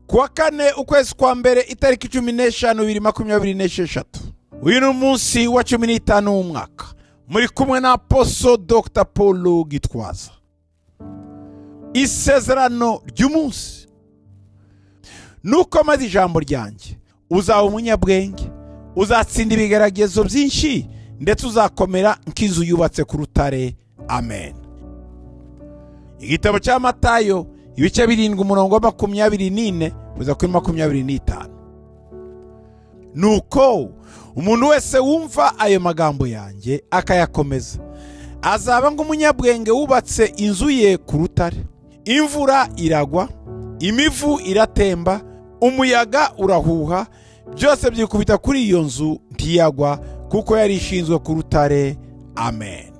kuwa kane ukwezi kwa mbere itariki 15/2026. Uyu ni umunsi wa 15 w'umwaka. Muri kumwe na Apostle Dr. Paul Gitwaza. Isezerano ry'umunsi. Nukomeza ijambo ryanjye, uzaba umunyabwenge, uzatsinda ibigeragezo byinshi, ndetse uzakomera nk'inzu yubatse ku rutare. Amen. Igitabo cya Matayo ibice 7:24 kuza kuri 25. Nuko umuntu wese wumva ayo magambo yanjye akayakomeza azaba nk'umunyabwenge wubatse inzu ye ku rutare. Imvura iragwa, imivu iratemba, umuyaga urahuha, byose byikubita kuri iyo nzu ntiyagwa, kuko yari ishinzwe ku rutare. Amen.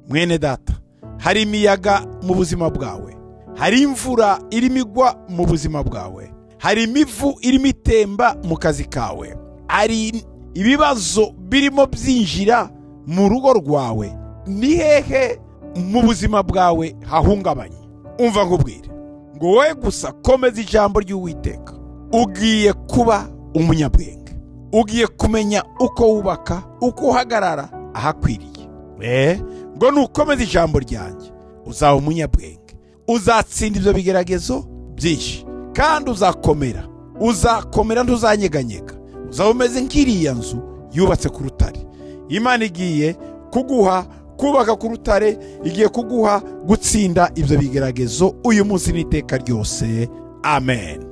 Mwene data, hari imiyaga mu buzima bwawe, hari imvura irimo igwa mu buzima bwawe, hari imivu irimo itemba mu kazi kawe, hari ibibazo birimo byinjira mu rugo rwawe. Ni hehe mu buzima bwawe hahungabanye? Umva nkubwire ngo wowe gusa komeza ijambo ry'Uwiteka. Ugiye kuba umunyabwenge, ugiye kumenya uko wubaka, uko uhagarara ahakwiriye. Ngo nukomeza ijambo ryanjye uzaba umunyabwenge, uzatsinda ibyo bigeragezo byinshi, kandi uzakomera ntuzanyeganyega, uzaba umeze nk'iriya nzu yubatse ku rutare. Imana igiye kuguha kubaka ku rutare, igiye kuguha gutsinda ibyo bigeragezo uyu munsi n'iteka ryose. Amen.